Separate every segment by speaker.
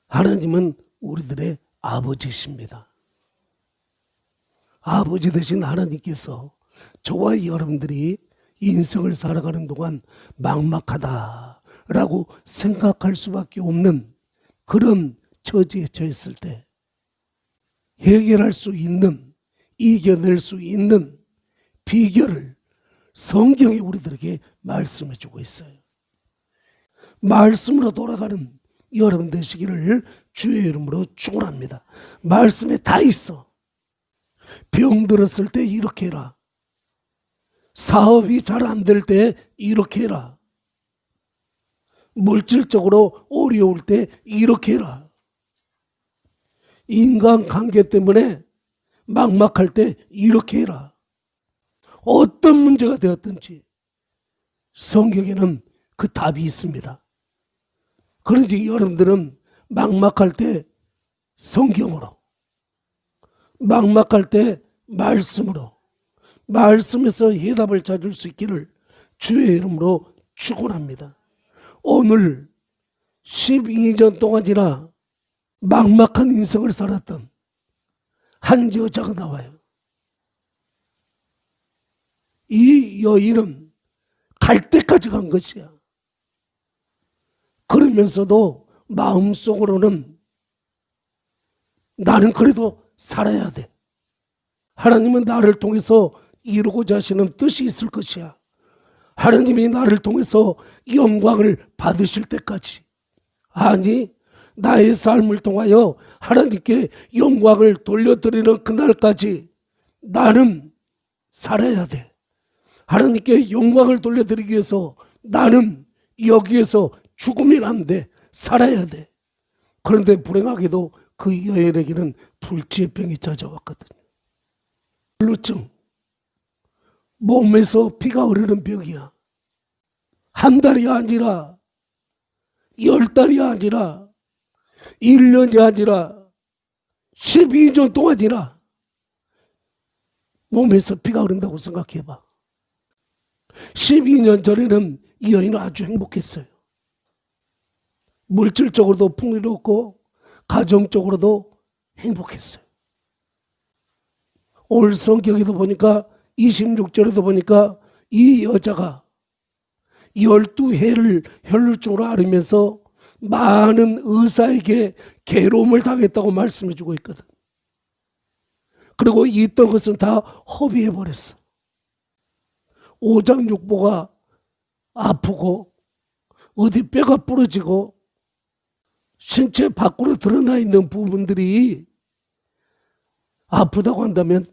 Speaker 1: 하나님은 우리들의 아버지십니다. 아버지 되신 하나님께서 저와 여러분들이 인생을 살아가는 동안 막막하다라고 생각할 수밖에 없는 그런 처지에 처했을 때 해결할 수 있는, 이겨낼 수 있는 비결을 성경이 우리들에게 말씀해 주고 있어요. 말씀으로 돌아가는 여러분 되시기를 주의 이름으로 축원합니다. 말씀에 다 있어. 병 들었을 때 이렇게 해라. 사업이 잘 안 될 때 이렇게 해라. 물질적으로 어려울 때 이렇게 해라. 인간관계 때문에 막막할 때 이렇게 해라. 어떤 문제가 되었든지 성경에는 그 답이 있습니다. 그런지 여러분들은 막막할 때 성경으로, 막막할 때 말씀으로, 말씀에서 해답을 찾을 수 있기를 주의 이름으로 축원합니다. 오늘 12년 동안이나 막막한 인생을 살았던 한 여자가 나와요. 이 여인은 갈 때까지 간 것이야. 그러면서도 마음속으로는 나는 그래도 살아야 돼. 하나님은 나를 통해서 이루고자 하시는 뜻이 있을 것이야. 하나님이 나를 통해서 영광을 받으실 때까지, 아니 나의 삶을 통하여 하나님께 영광을 돌려드리는 그날까지 나는 살아야 돼. 하나님께 영광을 돌려드리기 위해서 나는 여기에서 죽으면 안 돼. 살아야 돼. 그런데 불행하게도 그 여인에게는 불치병이 찾아왔거든요. 불루증, 몸에서 피가 흐르는 병이야. 한 달이 아니라 10달이 아니라 1년이 아니라 12년 동안이나 몸에서 피가 흐른다고 생각해봐. 12년 전에는 이 여인은 아주 행복했어요. 물질적으로도 풍요롭고 가정적으로도 행복했어요. 오늘 성경에도 보니까 26절에도 보니까 이 여자가 12해를 혈루증으로 앓으면서 많은 의사에게 괴로움을 당했다고 말씀해 주고 있거든. 그리고 있던 것은 다 허비해 버렸어. 오장육부가 아프고 어디 뼈가 부러지고 신체 밖으로 드러나 있는 부분들이 아프다고 한다면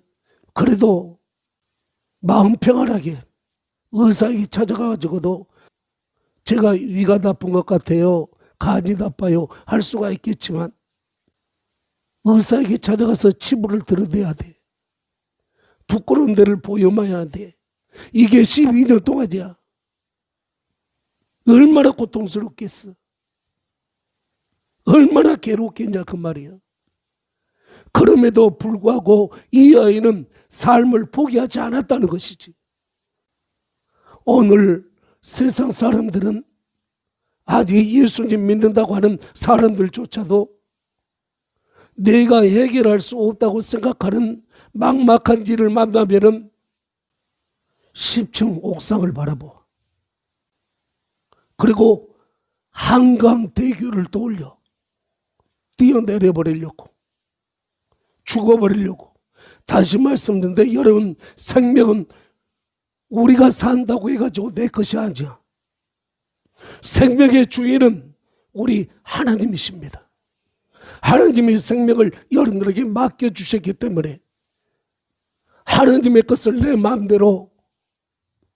Speaker 1: 그래도 마음 평안하게 의사에게 찾아가가지고도 제가 위가 나쁜 것 같아요, 간이 나빠요 할 수가 있겠지만 의사에게 찾아가서 치부를 드러내야 돼. 부끄러운 데를 보여봐야 돼. 이게 12년 동안이야. 얼마나 고통스럽겠어. 얼마나 괴롭겠냐 그 말이야. 그럼에도 불구하고 이 여인은 삶을 포기하지 않았다는 것이지. 오늘 세상 사람들은 아직 예수님 믿는다고 하는 사람들조차도 내가 해결할 수 없다고 생각하는 막막한 길을 만나면은 10층 옥상을 바라보. 그리고 한강대교를 떠올려 뛰어내려 버리려고, 죽어버리려고. 다시 말씀드리는데 여러분, 생명은 우리가 산다고 해가지고 내 것이 아니야. 생명의 주인은 우리 하나님이십니다. 하나님이 생명을 여러분들에게 맡겨주셨기 때문에 하나님의 것을 내 마음대로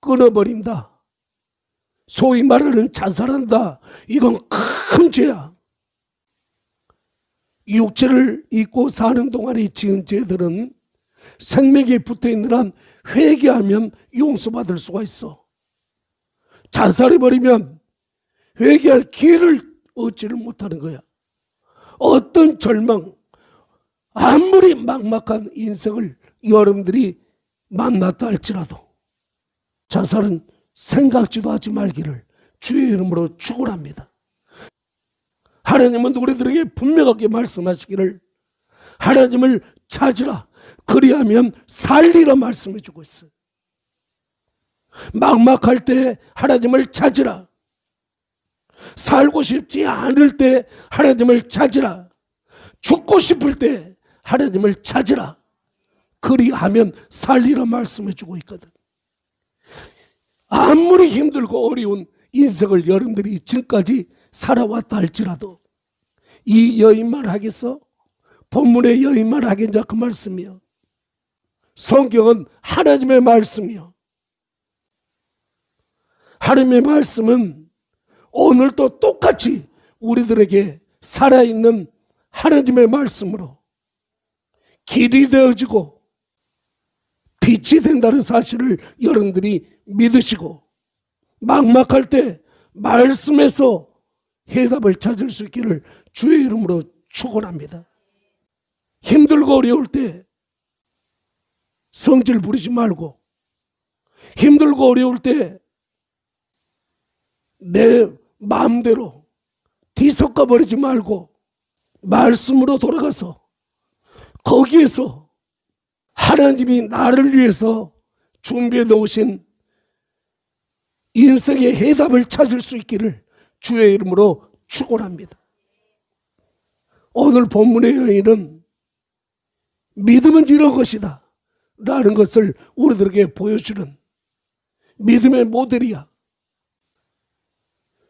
Speaker 1: 끊어버린다, 소위 말하는 자살한다, 이건 큰 죄야. 육체를 입고 사는 동안에 지은 죄들은 생명에 붙어있는 한 회개하면 용서받을 수가 있어. 자살해버리면 회개할 기회를 얻지를 못하는 거야. 어떤 절망, 아무리 막막한 인생을 여러분들이 만났다 할지라도 자살은 생각지도 하지 말기를 주의 이름으로 축원합니다. 하나님은 우리들에게 분명하게 말씀하시기를 하나님을 찾으라 그리하면 살리라 말씀해 주고 있어요. 막막할 때 하나님을 찾으라. 살고 싶지 않을 때 하나님을 찾으라. 죽고 싶을 때 하나님을 찾으라. 그리하면 살리라 말씀해 주고 있거든. 아무리 힘들고 어려운 인생을 여러분들이 지금까지 살아왔다 할지라도 이 여인만 하겠어? 본문의 여인만 하겠냐 그 말씀이요. 성경은 하나님의 말씀이요. 하나님의 말씀은 오늘도 똑같이 우리들에게 살아있는 하나님의 말씀으로 길이 되어지고 빛이 된다는 사실을 여러분들이 믿으시고 막막할 때 말씀에서 해답을 찾을 수 있기를 주의 이름으로 축원합니다. 힘들고 어려울 때 성질 부리지 말고, 힘들고 어려울 때 내 마음대로 뒤섞어 버리지 말고 말씀으로 돌아가서 거기에서 하나님이 나를 위해서 준비해 놓으신 인생의 해답을 찾을 수 있기를 주의 이름으로 축원합니다. 오늘 본문의 여인은 믿음은 이런 것이다 라는 것을 우리들에게 보여주는 믿음의 모델이야.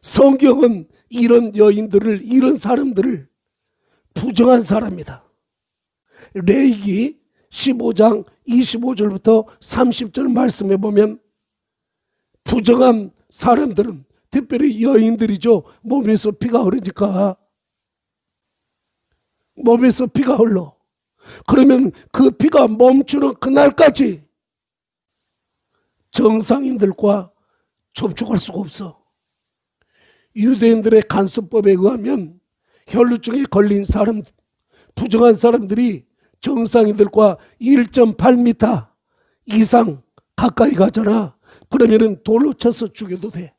Speaker 1: 성경은 이런 여인들을, 이런 사람들을 부정한 사람이다. 레위기 15장 25절부터 30절 말씀해 보면 부정한 사람들은 특별히 여인들이죠. 몸에서 피가 흐르니까 몸에서 피가 흘러. 그러면 그 피가 멈추는 그날까지 정상인들과 접촉할 수가 없어. 유대인들의 간수법에 의하면 혈루증에 걸린 사람, 부정한 사람들이 정상인들과 1.8m 이상 가까이 가잖아. 그러면은 돌로 쳐서 죽여도 돼.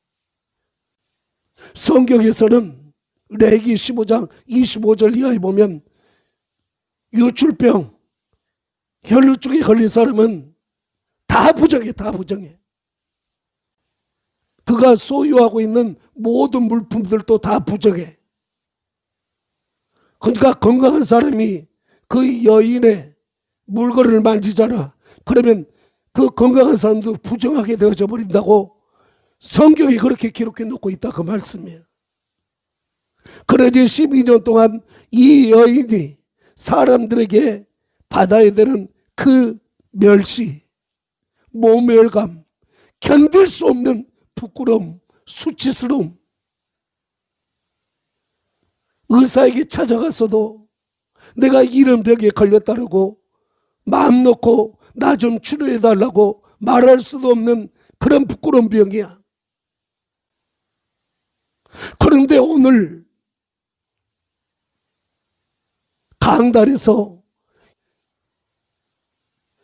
Speaker 1: 성경에서는 레위기 15장 25절 이하에 보면 유출병, 혈루증에 걸린 사람은 다 부정해, 다 부정해. 그가 소유하고 있는 모든 물품들도 다 부정해. 그러니까 건강한 사람이 그 여인의 물건을 만지잖아. 그러면 그 건강한 사람도 부정하게 되어져 버린다고 성경이 그렇게 기록해 놓고 있다 그 말씀이에요. 그러지 12년 동안 이 여인이 사람들에게 받아야 되는 그 멸시, 모멸감, 견딜 수 없는 부끄러움, 수치스러움, 의사에게 찾아가서도 내가 이런 병에 걸렸다고 마음 놓고 나 좀 치료해달라고 말할 수도 없는 그런 부끄러운 병이야. 그런데 오늘 강단에서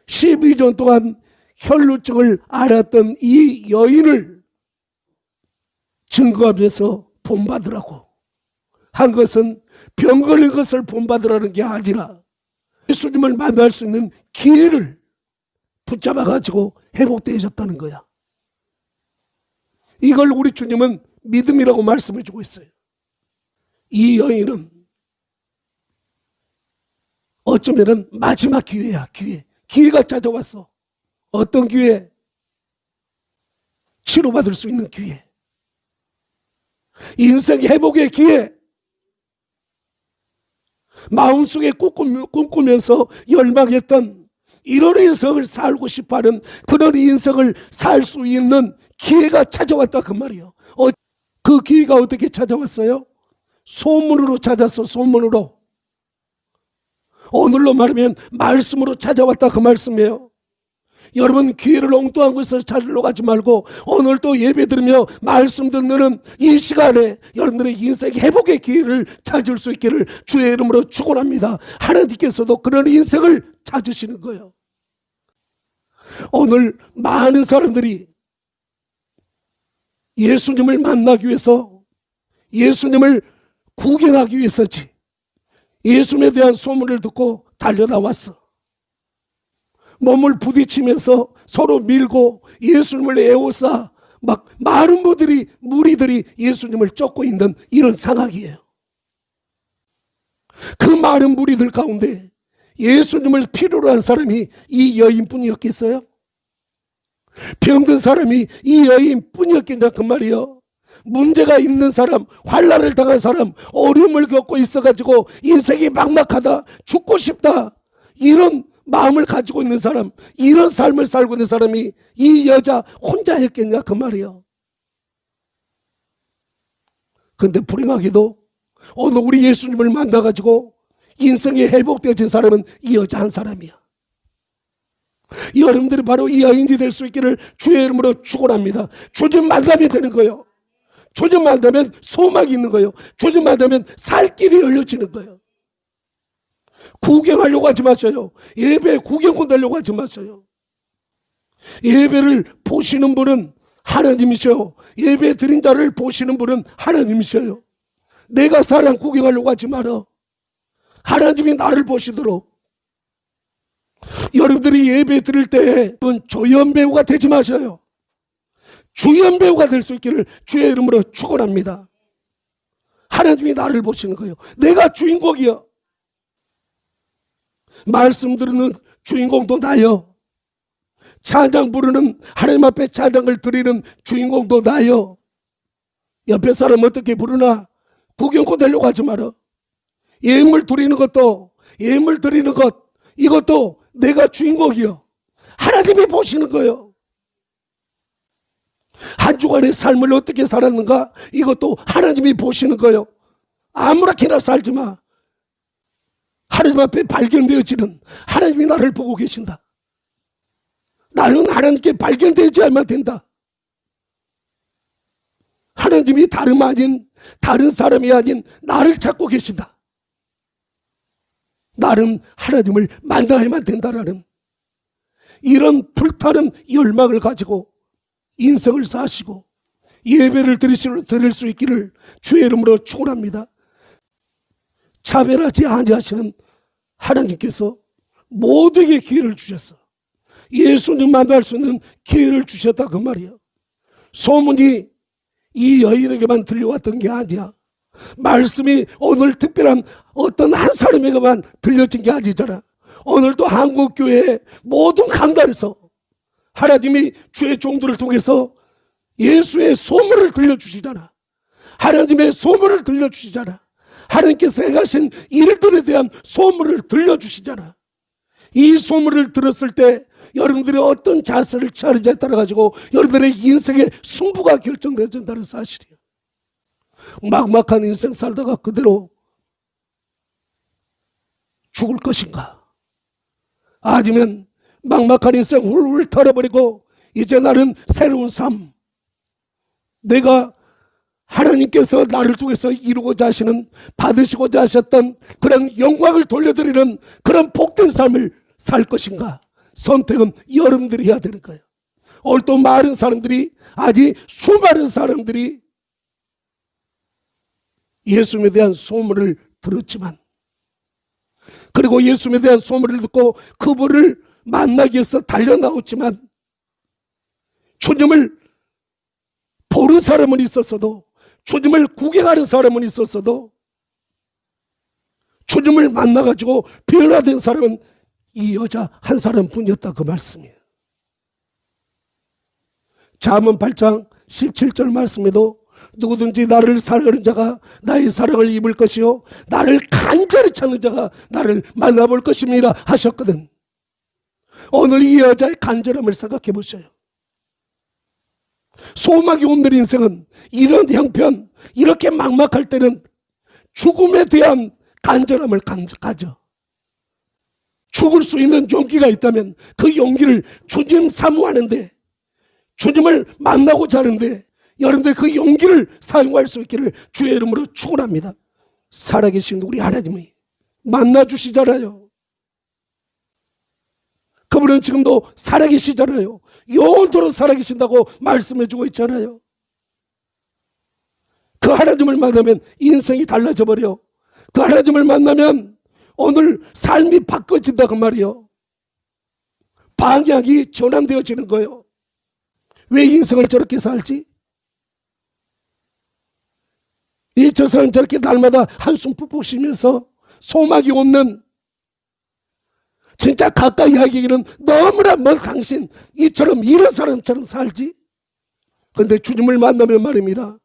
Speaker 1: 12년 동안 혈루증을 앓았던 이 여인을 증거하면서 본받으라고 한 것은 병 걸린 것을 본받으라는 게 아니라 예수님을 만날 수 있는 기회를 붙잡아 가지고 회복되어졌다는 거야. 이걸 우리 주님은 믿음이라고 말씀해 주고 있어요. 이 여인은 어쩌면 마지막 기회야. 기회가 찾아왔어. 어떤 기회? 치료받을 수 있는 기회, 인생 회복의 기회. 마음속에 꿈꾸면서 열망했던 이런 인생을 살고 싶어하는 그런 인생을 살 수 있는 기회가 찾아왔다 그 말이에요. 그 기회가 어떻게 찾아왔어요? 소문으로 찾았어. 소문으로. 오늘로 말하면 말씀으로 찾아왔다 그 말씀이에요. 여러분, 기회를 엉뚱한 곳에서 찾으러 가지 말고 오늘 또 예배 들으며 말씀 듣는 이 시간에 여러분들의 인생 회복의 기회를 찾을 수 있기를 주의 이름으로 축원합니다. 하나님께서도 그런 인생을 찾으시는 거예요. 오늘 많은 사람들이 예수님을 만나기 위해서, 예수님을 구경하기 위해서지. 예수님에 대한 소문을 듣고 달려나왔어. 몸을 부딪히면서 서로 밀고 예수님을 에워싸 막 많은 무리들이 예수님을 쫓고 있는 이런 상황이에요. 그 많은 무리들 가운데 예수님을 필요로 한 사람이 이 여인뿐이었겠어요? 병든 사람이 이 여인뿐이었겠냐 그 말이요. 문제가 있는 사람, 환난을 당한 사람, 어려움을 겪고 있어가지고 인생이 막막하다, 죽고 싶다, 이런 마음을 가지고 있는 사람, 이런 삶을 살고 있는 사람이 이 여자 혼자였겠냐 그 말이요. 근데 불행하게도 오늘 우리 예수님을 만나가지고 인생이 회복되어진 사람은 이 여자 한 사람이야. 여러분들이 바로 이 여인이 될 수 있기를 주의 이름으로 축원합니다. 주님 만나면 되는 거예요. 주님 만나면 소망이 있는 거예요. 주님 만나면 살 길이 열려지는 거예요. 구경하려고 하지 마세요. 예배 구경꾼 되려고 하지 마세요. 예배를 보시는 분은 하나님이셔요. 예배 드린 자를 보시는 분은 하나님이셔요. 내가 사람 구경하려고 하지 마라. 하나님이 나를 보시도록. 여러분들이 예배 드릴 때 조연 배우가 되지 마세요. 주연 배우가 될 수 있기를 주의 이름으로 축원합니다. 하나님이 나를 보시는 거예요. 내가 주인공이야. 말씀 들으는 주인공도 나요. 찬양 부르는 하나님 앞에 찬양을 드리는 주인공도 나요. 옆에 사람 어떻게 부르나 구경꾼 되려고 하지 마라. 예물 드리는 것 이것도 내가 주인공이요. 하나님이 보시는 거예요. 한 주간의 삶을 어떻게 살았는가 이것도 하나님이 보시는 거예요. 아무렇게나 살지 마. 하나님 앞에 발견되어지는 하나님이 나를 보고 계신다. 나는 하나님께 발견되지 않으면 된다. 하나님이 다른 사람이 아닌 나를 찾고 계신다. 나는 하나님을 만나야만 된다라는 이런 불타는 열망을 가지고 인생을 사시고 예배를 드릴 수 있기를 주의 이름으로 축원합니다. 차별하지 아니하시는 하나님께서 모두에게 기회를 주셨어. 예수님 만날 수 있는 기회를 주셨다 그 말이야. 소문이 이 여인에게만 들려왔던 게 아니야. 말씀이 오늘 특별한 어떤 한 사람에게만 들려진 게 아니잖아. 오늘도 한국교회 모든 강단에서 하나님이 주의 종들을 통해서 예수의 소문을 들려주시잖아. 하나님의 소문을 들려주시잖아. 하나님께서 행하신 일들에 대한 소문을 들려주시잖아. 이 소문을 들었을 때 여러분들이 어떤 자세를 취하는지에 따라 가지고 여러분들의 인생의 승부가 결정되어진다는 사실이에요. 막막한 인생 살다가 그대로 죽을 것인가? 아니면 막막한 인생 훌훌 털어버리고 이제 나는 새로운 삶, 내가 하나님께서 나를 통해서 이루고자 하시는, 받으시고자 하셨던 그런 영광을 돌려드리는 그런 복된 삶을 살 것인가? 선택은 여러분들이 해야 되는 거예요. 오늘 또 많은 사람들이, 아니 수많은 사람들이 예수님에 대한 소문을 들었지만, 그리고 예수님에 대한 소문을 듣고 그분을 만나기 위해서 달려나왔지만, 주님을 보는 사람은 있었어도, 주님을 구경하는 사람은 있었어도, 주님을 만나가지고 변화된 사람은 이 여자 한 사람뿐이었다 그 말씀이에요. 잠언 8장 17절 말씀에도 누구든지 나를 사랑하는 자가 나의 사랑을 입을 것이요 나를 간절히 찾는 자가 나를 만나볼 것입니다 하셨거든. 오늘 이 여자의 간절함을 생각해 보세요. 소망이 없는 인생은 이런 형편, 이렇게 막막할 때는 죽음에 대한 간절함을 가져. 죽을 수 있는 용기가 있다면 그 용기를 주님 사모하는데, 주님을 만나고자 하는데 여러분들 그 용기를 사용할 수 있기를 주의 이름으로 축원합니다. 살아계신 우리 하나님이 만나주시잖아요. 그분은 지금도 살아계시잖아요. 영원토록 살아계신다고 말씀해주고 있잖아요. 그 하나님을 만나면 인생이 달라져 버려. 그 하나님을 만나면 오늘 삶이 바꿔진다 그 말이요. 방향이 전환되어지는 거예요. 왜 인생을 저렇게 살지? 이 저사는 저렇게 날마다 한숨 푹푹 쉬면서 소망이 없는, 진짜 가까이 하기에는 너무나 먼 당신, 이처럼 이런 사람처럼 살지? 그런데 주님을 만나면 말입니다,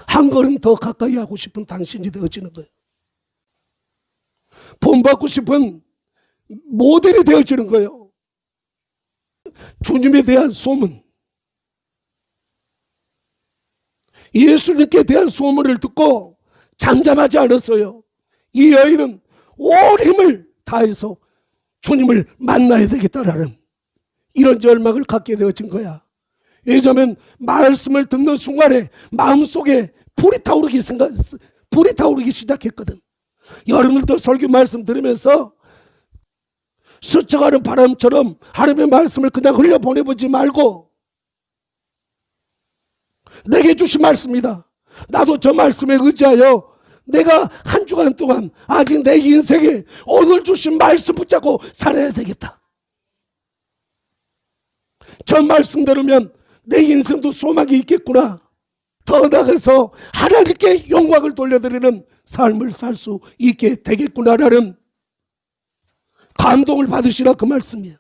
Speaker 1: 한 걸음 더 가까이 하고 싶은 당신이 되어지는 거예요. 본받고 싶은 모델이 되어지는 거예요. 주님에 대한 소문, 예수님께 대한 소문을 듣고 잠잠하지 않았어요. 이 여인은 온 힘을 다해서 주님을 만나야 되겠다라는 이런 열망을 갖게 되어진 거야. 왜냐하면 말씀을 듣는 순간에 마음속에 불이 타오르기 시작했거든. 여러분들도 설교 말씀 들으면서 스쳐가는 바람처럼 하나님의 말씀을 그냥 흘려보내보지 말고, 내게 주신 말씀이다, 나도 저 말씀에 의지하여 내가 한 주간 동안 아직 내 인생에 오늘 주신 말씀 붙잡고 살아야 되겠다. 저 말씀 들으면 내 인생도 소망이 있겠구나. 더 나아가서 하나님께 영광을 돌려드리는 삶을 살 수 있게 되겠구나라는 감동을 받으시라 그 말씀이에요.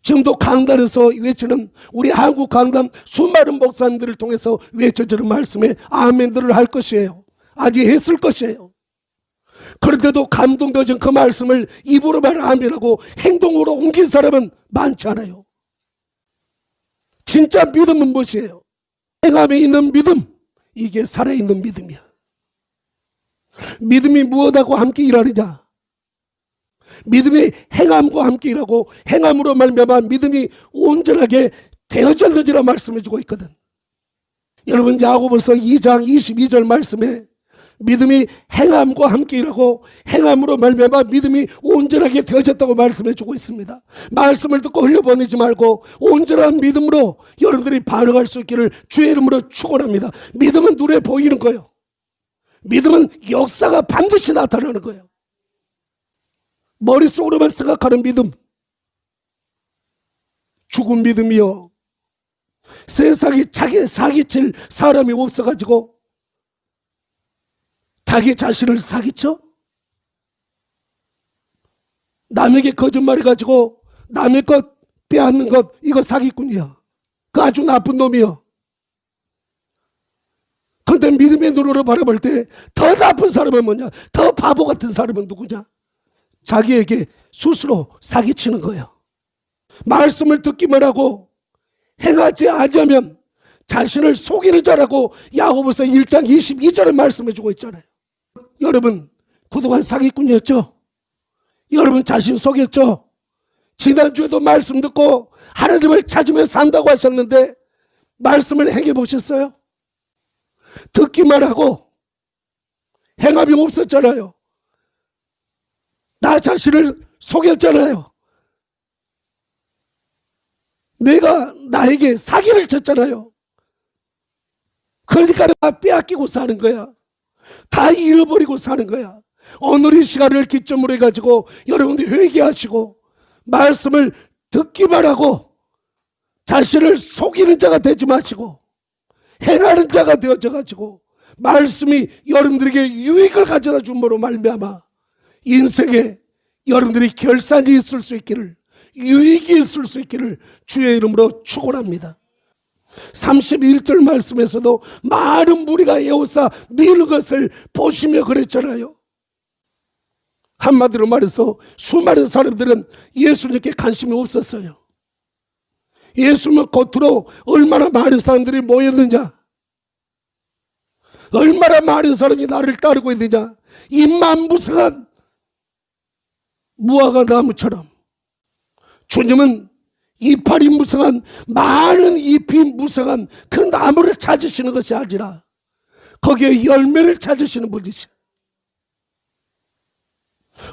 Speaker 1: 지금도 강단에서 외치는 우리 한국 강단 수많은 목사님들을 통해서 외쳐지는 말씀에 아멘들을 할 것이에요. 아직 했을 것이에요. 그런데도 감동되어진 그 말씀을 입으로만 아멘하고 행동으로 옮긴 사람은 많지 않아요. 진짜 믿음은 무엇이에요? 행함에 있는 믿음, 이게 살아있는 믿음이야. 믿음이 무엇하고 함께 일하느냐? 믿음이 행함과 함께 일하고 행함으로 말미암아 믿음이 온전하게 되어졌느니라 말씀해 주고 있거든. 여러분, 야고보서 2장 22절 말씀에 믿음이 행함과 함께 일하고 행함으로 말미암아 믿음이 온전하게 되어졌다고 말씀해 주고 있습니다. 말씀을 듣고 흘려보내지 말고 온전한 믿음으로 여러분들이 반응할 수 있기를 주의 이름으로 축원합니다. 믿음은 눈에 보이는 거예요. 믿음은 역사가 반드시 나타나는 거예요. 머릿속으로만 생각하는 믿음, 죽은 믿음이요. 세상에 자기 사기칠 사람이 없어가지고 자기 자신을 사기쳐? 남에게 거짓말해가지고 남의 것 빼앗는 것, 이거 사기꾼이야. 그 아주 나쁜 놈이야. 그런데 믿음의 눈으로 바라볼 때 더 나쁜 사람은 뭐냐? 더 바보 같은 사람은 누구냐? 자기에게 스스로 사기치는 거예요. 말씀을 듣기만 하고 행하지 않으면 자신을 속이는 자라고 야고보서 1장 22절에 말씀해 주고 있잖아요. 여러분, 그동안 사기꾼이었죠? 여러분 자신 속였죠? 지난주에도 말씀 듣고 하나님을 찾으며 산다고 하셨는데 말씀을 행해 보셨어요? 듣기만 하고 행함이 없었잖아요. 나 자신을 속였잖아요. 내가 나에게 사기를 쳤잖아요. 그러니까 다 빼앗기고 사는 거야. 다 잃어버리고 사는 거야. 오늘 이 시간을 기점으로 해가지고 여러분들 회개하시고 말씀을 듣기만 하고 자신을 속이는 자가 되지 마시고 행하는 자가 되어져가지고 말씀이 여러분들에게 유익을 가져다 줌으로 말미암아 인생에 여러분들이 결산이 있을 수 있기를, 유익이 있을 수 있기를 주의 이름으로 축원합니다. 31절 말씀에서도 많은 무리가 에워싸 미는 것을 보시며 그랬잖아요. 한마디로 말해서 수많은 사람들은 예수님께 관심이 없었어요. 예수님은 겉으로 얼마나 많은 사람들이 모였느냐, 얼마나 많은 사람이 나를 따르고 있느냐, 잎만 무성한 무화과 나무처럼 주님은 이파리 무성한, 많은 잎이 무성한 그 나무를 찾으시는 것이 아니라 거기에 열매를 찾으시는 분이시죠.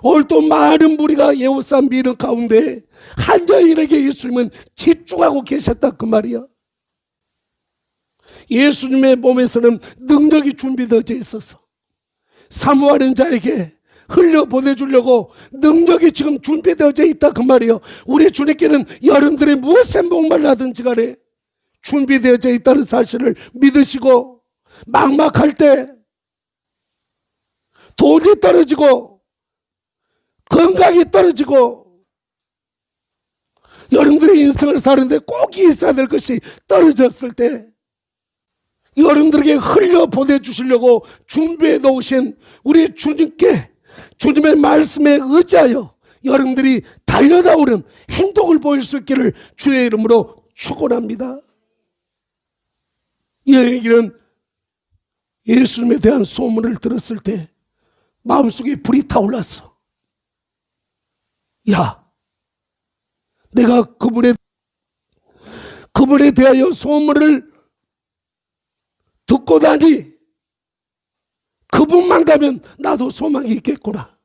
Speaker 1: 오늘 또 많은 무리가 예우산 미는 가운데 한 여인에게 예수님은 집중하고 계셨다 그 말이야. 예수님의 몸에서는 능력이 준비되어져 있어서 사모하는 자에게 흘려 보내주려고 능력이 지금 준비되어져 있다 그 말이에요. 우리 주님께는 여러분들이 무엇에 목말라든지 간에 준비되어져 있다는 사실을 믿으시고, 막막할 때 돈이 떨어지고 건강이 떨어지고 여러분들의 인생을 사는데 꼭 있어야 될 것이 떨어졌을 때 여러분들에게 흘려 보내주시려고 준비해 놓으신 우리 주님께, 주님의 말씀에 의지하여 여러분들이 달려나오는 행동을 보일 수 있기를 주의 이름으로 축원합니다. 이 얘기는 예수님에 대한 소문을 들었을 때 마음속에 불이 타올랐어. 야, 내가 그분에 대하여 소문을 듣고 나니 그분만 가면 나도 소망이 있겠구나.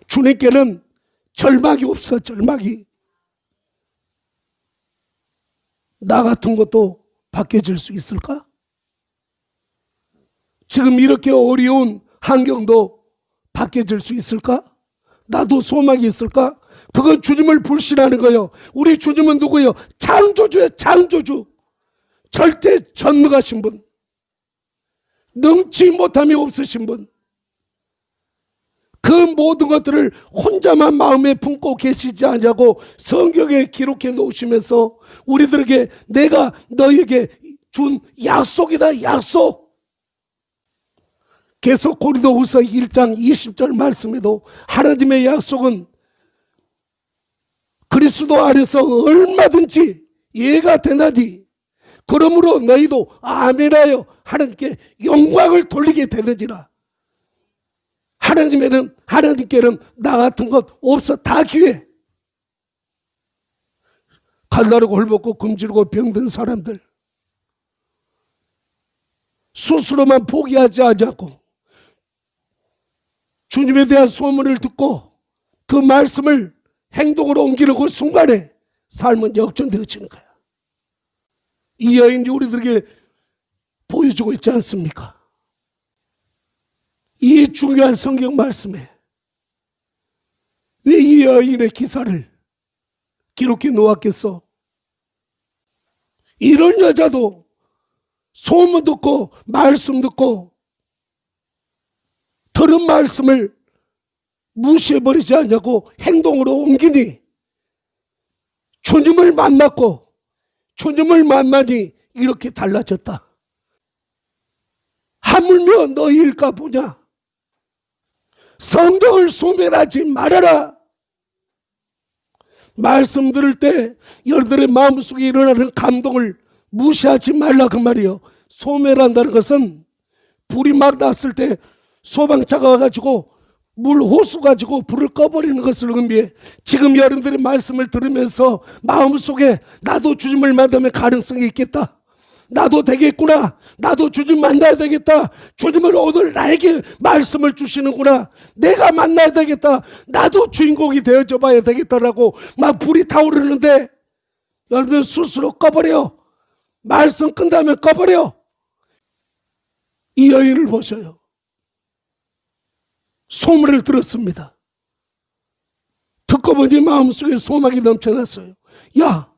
Speaker 1: 주님께는 절망이 없어. 절망이. 나 같은 것도 바뀌어질 수 있을까? 지금 이렇게 어려운 환경도 바뀌어질 수 있을까? 나도 소망이 있을까? 그건 주님을 불신하는 거예요. 우리 주님은 누구예요? 창조주예요. 창조주. 절대 전능하신 분, 능치 못함이 없으신 분, 그 모든 것들을 혼자만 마음에 품고 계시지 않냐고 성경에 기록해 놓으시면서 우리들에게 내가 너에게 준 약속이다. 약속. 계속 고린도후서 1장 20절 말씀에도 하나님의 약속은 그리스도 안에서 얼마든지 이해가 되나니 그러므로 너희도 아멘하여 하나님께 영광을 돌리게 되느니라. 하나님께는 나 같은 것 없어. 다 기회. 칼나르고 헐벗고 굶주리고 병든 사람들 스스로만 포기하지 않고 주님에 대한 소문을 듣고 그 말씀을 행동으로 옮기는 그 순간에 삶은 역전되어지는 거야. 이 여인이 우리들에게 보여주고 있지 않습니까? 이 중요한 성경 말씀에 왜 이 여인의 기사를 기록해 놓았겠어? 이런 여자도 소문 듣고 말씀 듣고 들은 말씀을 무시해버리지 않냐고 행동으로 옮기니 주님을 만났고 주님을 만나니 이렇게 달라졌다. 하물며 너희일까 보냐. 성경을 소멸하지 말아라. 말씀 들을 때 여러분들의 마음속에 일어나는 감동을 무시하지 말라 그 말이에요. 소멸한다는 것은 불이 막 났을 때 소방차가 와가지고 물 호수 가지고 불을 꺼버리는 것을 의미해. 지금 여러분들의 말씀을 들으면서 마음속에 나도 주님을 만나면 가능성이 있겠다. 나도 되겠구나. 나도 주님 만나야 되겠다. 주님을 오늘 나에게 말씀을 주시는구나. 내가 만나야 되겠다. 나도 주인공이 되어줘 봐야 되겠다라고 막 불이 타오르는데 여러분 스스로 꺼버려. 말씀 끝나면 꺼버려. 이 여인을 보셔요. 소문을 들었습니다. 듣고 보니 마음속에 소망이 넘쳐났어요. 야,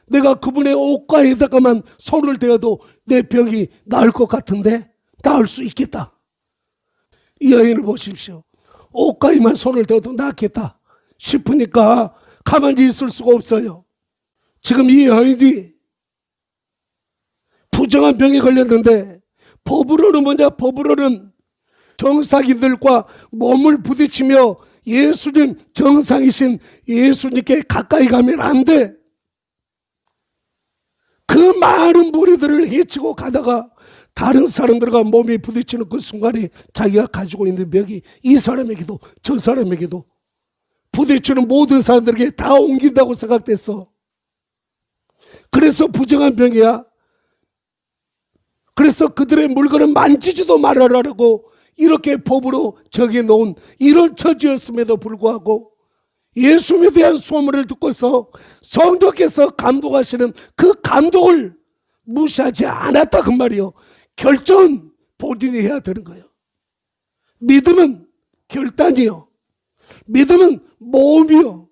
Speaker 1: 내가 그분의 옷가에다가만 손을 대어도 내 병이 나을 것 같은데 나을 수 있겠다. 이 여인을 보십시오. 옷가에만 손을 대어도 낫겠다 싶으니까 가만히 있을 수가 없어요. 지금 이 여인이 부정한 병에 걸렸는데 법으로는 뭐냐? 법으로는 정상인들과 몸을 부딪히며 예수님, 정상이신 예수님께 가까이 가면 안 돼. 그 많은 무리들을 헤치고 가다가 다른 사람들과 몸이 부딪히는 그 순간에 자기가 가지고 있는 병이 이 사람에게도 저 사람에게도 부딪히는 모든 사람들에게 다 옮긴다고 생각됐어. 그래서 부정한 병이야. 그래서 그들의 물건을 만지지도 말아라라고 이렇게 법으로 정해놓은 이런 처지였음에도 불구하고 예수님에 대한 소문을 듣고서 성도께서 감독하시는 그 감독을 무시하지 않았다 그 말이요. 결정은 본인이 해야 되는 거예요. 믿음은 결단이요. 믿음은 모험이요.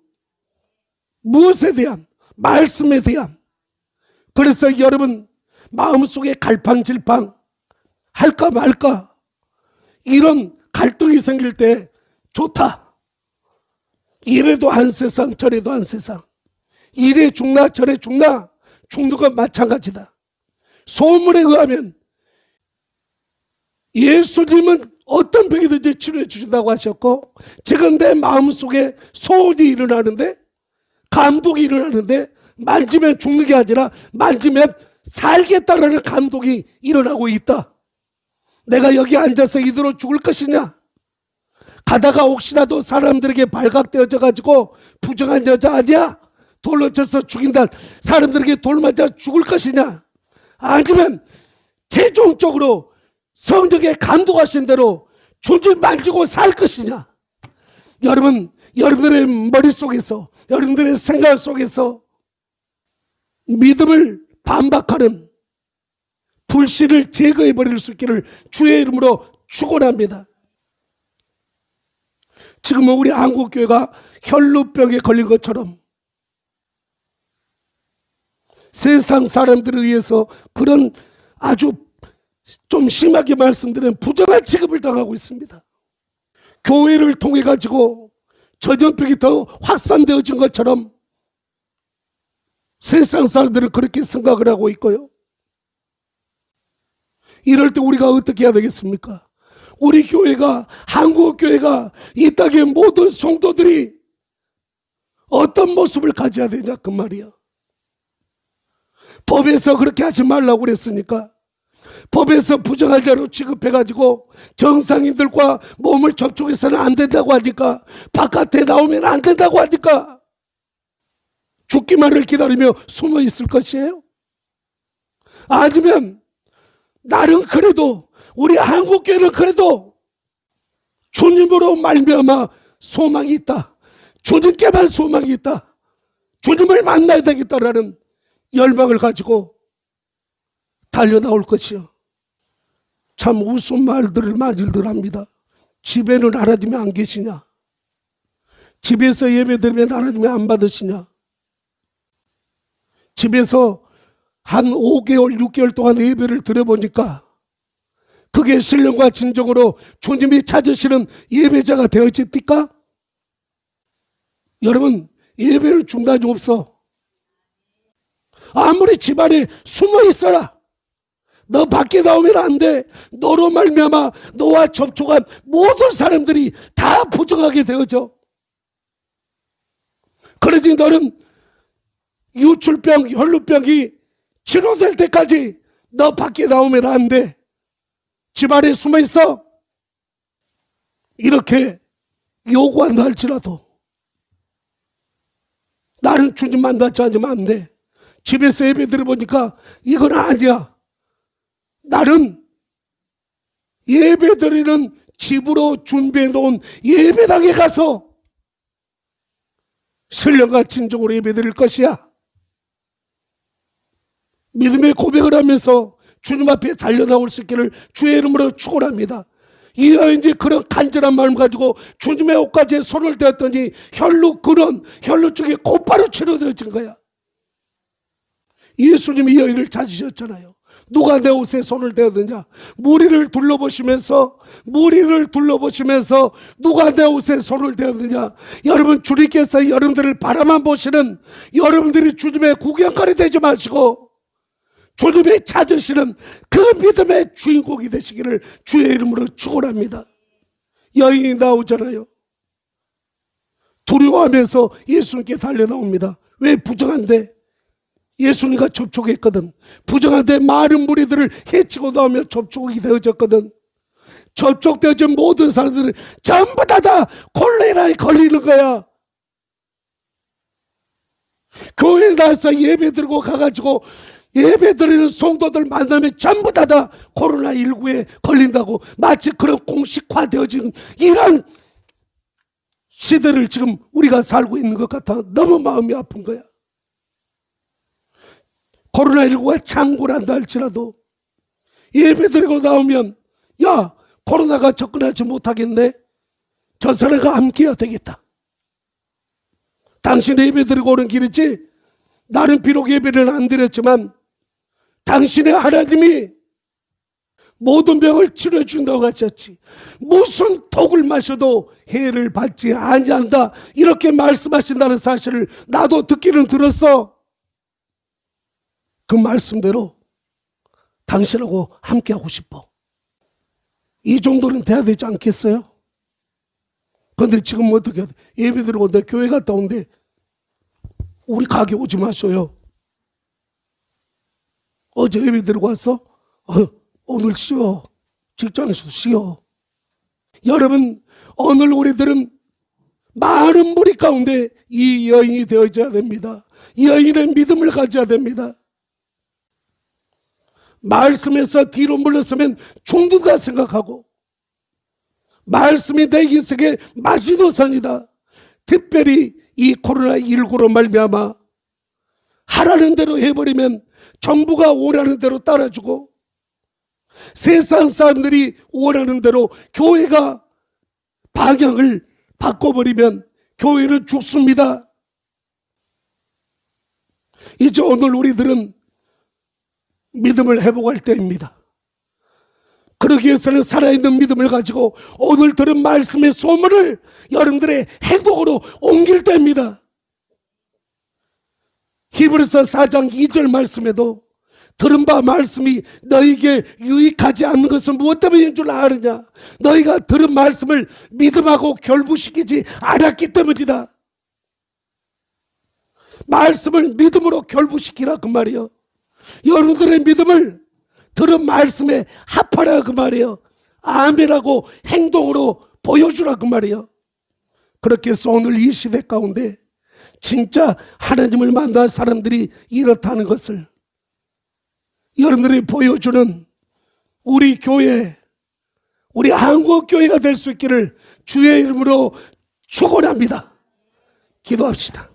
Speaker 1: 무엇에 대한? 말씀에 대한. 그래서 여러분 마음속에 갈팡질팡 할까 말까 이런 갈등이 생길 때 좋다. 이래도 한 세상 저래도 한 세상. 이래 죽나 저래 죽나 죽는 건 마찬가지다. 소문에 의하면 예수님은 어떤 병이든지 치료해 주신다고 하셨고, 지금 내 마음속에 소원이 일어나는데, 감동이 일어나는데, 만지면 죽는 게 아니라 만지면 살겠다라는 감동이 일어나고 있다. 내가 여기 앉아서 이대로 죽을 것이냐? 가다가 혹시라도 사람들에게 발각되어져 가지고 부정한 여자 아니야? 돌로 쳐서 죽인다. 사람들에게 돌 맞아 죽을 것이냐? 아니면 최종적으로 성령에 감동하신 대로 주님 만지고 살 것이냐? 여러분, 여러분들의 머릿속에서, 여러분들의 생각 속에서 믿음을 반박하는 불신을 제거해 버릴 수 있기를 주의 이름으로 축원합니다. 지금 우리 한국교회가 혈루병에 걸린 것처럼 세상 사람들에 의해서 그런 아주 좀 심하게 말씀드리는 부정한 취급을 당하고 있습니다. 교회를 통해 가지고 전염병이 더 확산되어진 것처럼 세상 사람들은 그렇게 생각을 하고 있고요. 이럴 때 우리가 어떻게 해야 되겠습니까? 우리 교회가, 한국교회가 이 땅의 모든 성도들이 어떤 모습을 가져야 되냐 그 말이야. 법에서 그렇게 하지 말라고 그랬으니까, 법에서 부정한 자로 취급해가지고 정상인들과 몸을 접촉해서는 안 된다고 하니까, 바깥에 나오면 안 된다고 하니까 죽기만을 기다리며 숨어 있을 것이에요? 아니면 나는 그래도, 우리 한국교회는 그래도 주님으로 말미암아 소망이 있다, 주님께만 소망이 있다, 주님을 만나야 되겠다라는 열망을 가지고 달려나올 것이요. 참 우스운 말들을 많이들 합니다. 집에는 하나님이 안 계시냐? 집에서 예배드리면 하나님이 안 받으시냐? 집에서 한 5개월, 6개월 동안 예배를 드려보니까 그게 신령과 진정으로 주님이 찾으시는 예배자가 되어집니까? 여러분, 예배를 중단이 없어. 아무리 집안에 숨어 있어라, 너 밖에 나오면 안 돼. 너로 말미암아 너와 접촉한 모든 사람들이 다 부정하게 되어져. 그러니 너는 유출병, 혈루병이 치료될 때까지 너 밖에 나오면 안 돼. 집안에 숨어 있어. 이렇게 요구한다 할지라도 나는 주님 만나지 않으면 안 돼. 집에서 예배 드려보니까 이건 아니야. 나는 예배 드리는 집으로 준비해 놓은 예배당에 가서 신령과 진정으로 예배 드릴 것이야. 믿음의 고백을 하면서 주님 앞에 달려나올 수 있기를 주의 이름으로 축원합니다. 이 여인이 그런 간절한 마음 가지고 주님의 옷가지에 손을 대었더니 혈루증이 곧바로 치료되어진 거야. 예수님이 이 여인을 찾으셨잖아요. 누가 내 옷에 손을 대었느냐? 무리를 둘러보시면서 누가 내 옷에 손을 대었느냐? 여러분, 주님께서 여러분들을 바라만 보시는, 여러분들이 주님의 구경거리 되지 마시고 주님이 찾으시는 그 믿음의 주인공이 되시기를 주의 이름으로 축원합니다. 여인이 나오잖아요. 두려워하면서 예수님께 달려나옵니다. 왜? 부정한데 예수님과 접촉했거든. 부정한데 많은 무리들을 해치고 나오며 접촉이 되어졌거든. 접촉되어진 모든 사람들은 전부 다 콜레라에 걸리는 거야. 교회에 나와서 예배 드리고 가가지고 예배 드리는 성도들 만나면 전부 다 코로나19에 걸린다고, 마치 그런 공식화되어진 이런 시대를 지금 우리가 살고 있는 것 같아 너무 마음이 아픈 거야. 코로나19가 창궐한다 할지라도 예배드리고 나오면 야, 코로나가 접근하지 못하겠네. 저 사람과 함께해야 되겠다. 당신 예배드리고 오는 길이지 나는 비록 예배를 안 드렸지만 당신의 하나님이 모든 병을 치료해준다고 하셨지. 무슨 독을 마셔도 해를 받지 아니한다 이렇게 말씀하신다는 사실을 나도 듣기는 들었어. 그 말씀대로 당신하고 함께하고 싶어. 이 정도는 돼야 되지 않겠어요? 근데 지금 어떻게 예배 드리고 내 교회 갔다 온데 우리 가게 오지 마셔요. 어제 예배 드리고 왔어? 오늘 쉬어. 직장에서 쉬어. 여러분, 오늘 우리들은 많은 무리 가운데 이 여인이 되어져야 됩니다. 이 여인의 믿음을 가져야 됩니다. 말씀에서 뒤로 물러서면 죽는다 생각하고 말씀이 내 인생의 마지노선이다. 특별히 이 코로나19로 말미암아 하라는 대로 해버리면 정부가 원하는 대로 따라주고 세상 사람들이 원하는 대로 교회가 방향을 바꿔버리면 교회는 죽습니다. 이제 오늘 우리들은 믿음을 회복할 때입니다. 그러기 위해서는 살아있는 믿음을 가지고 오늘 들은 말씀의 소문을 여러분들의 행동으로 옮길 때입니다. 히브리서 4장 2절 말씀에도 들은 바 말씀이 너에게 유익하지 않는 것은 무엇 때문인 줄 아느냐? 너희가 들은 말씀을 믿음하고 결부시키지 않았기 때문이다. 말씀을 믿음으로 결부시키라 그 말이요. 여러분들의 믿음을 들은 말씀에 합하라 그 말이요. 아멘하고 행동으로 보여주라 그 말이요. 그렇게 해서 오늘 이 시대 가운데 진짜 하나님을 만난 사람들이 이렇다는 것을 여러분들이 보여주는 우리 교회, 우리 한국교회가 될 수 있기를 주의 이름으로 축원합니다. 기도합시다.